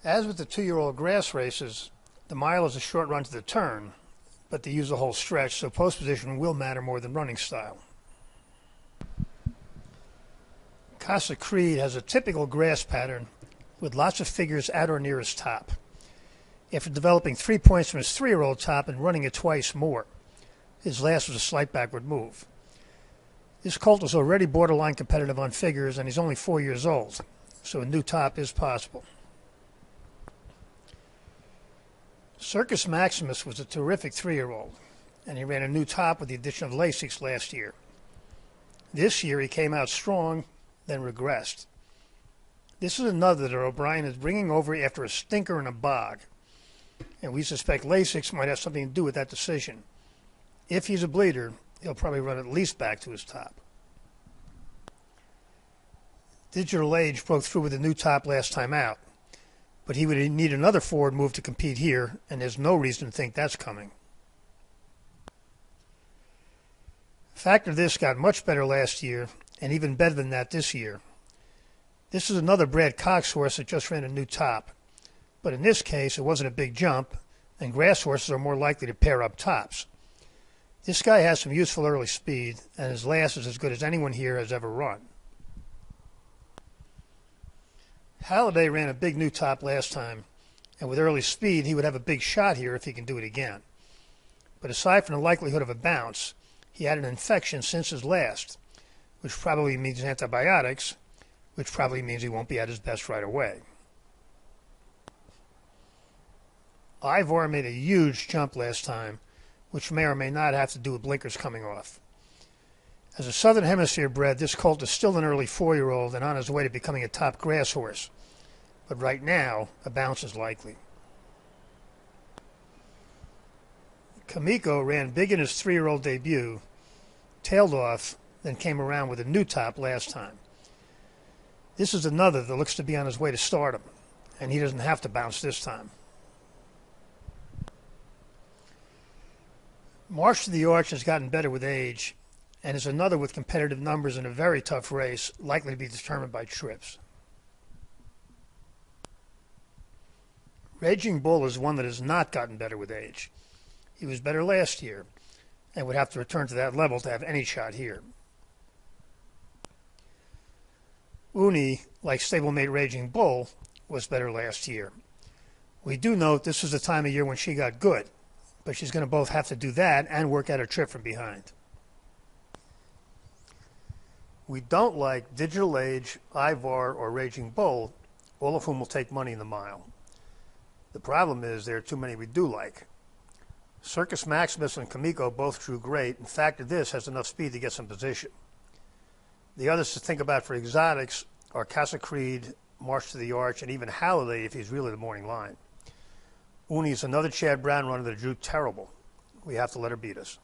As with the 2-year-old grass races, the mile is a short run to the turn, but they use the whole stretch, so post position will matter more than running style. Casa Creed has a typical grass pattern with lots of figures at or near his top. After developing 3 points from his 3-year-old top and running it twice more, his last was a slight backward move. This colt is already borderline competitive on figures, and he's only 4 years old, so a new top is possible. Circus Maximus was a terrific 3-year-old, and he ran a new top with the addition of Lasix last year. This year he came out strong, then regressed. This is another that O'Brien is bringing over after a stinker in a bog, and we suspect Lasix might have something to do with that decision. If he's a bleeder, he'll probably run at least back to his top. Digital Age broke through with a new top last time out, but he would need another forward move to compete here, and there's no reason to think that's coming. Factor This got much better last year, and even better than that this year. This is another Brad Cox horse that just ran a new top, but in this case it wasn't a big jump, and grass horses are more likely to pair up tops. This guy has some useful early speed, and his last is as good as anyone here has ever run. Halliday ran a big new top last time, and with early speed he would have a big shot here if he can do it again. But aside from the likelihood of a bounce, he had an infection since his last, which probably means antibiotics, which probably means he won't be at his best right away. Ivor made a huge jump last time, which may or may not have to do with blinkers coming off. As a Southern Hemisphere bred, this colt is still an early 4-year-old and on his way to becoming a top grass horse. But right now, a bounce is likely. Kamiko ran big in his 3-year-old debut, tailed off, then came around with a new top last time. This is another that looks to be on his way to stardom, and he doesn't have to bounce this time. March to the Arch has gotten better with age, and is another with competitive numbers in a very tough race, likely to be determined by trips. Raging Bull is one that has not gotten better with age. He was better last year, and would have to return to that level to have any shot here. Uni, like stablemate Raging Bull, was better last year. We do note this was the time of year when she got good, but she's going to both have to do that and work out her trip from behind. We don't like Digital Age, Ivar, or Raging Bull, all of whom will take money in the mile. The problem is there are too many we do like. Circus Maximus and Kamiko both drew great. In fact, this has enough speed to get some position. The others to think about for exotics are Casa Creed, March to the Arch, and even Halliday if he's really the morning line. Uni is another Chad Brown runner that drew terrible. We have to let her beat us.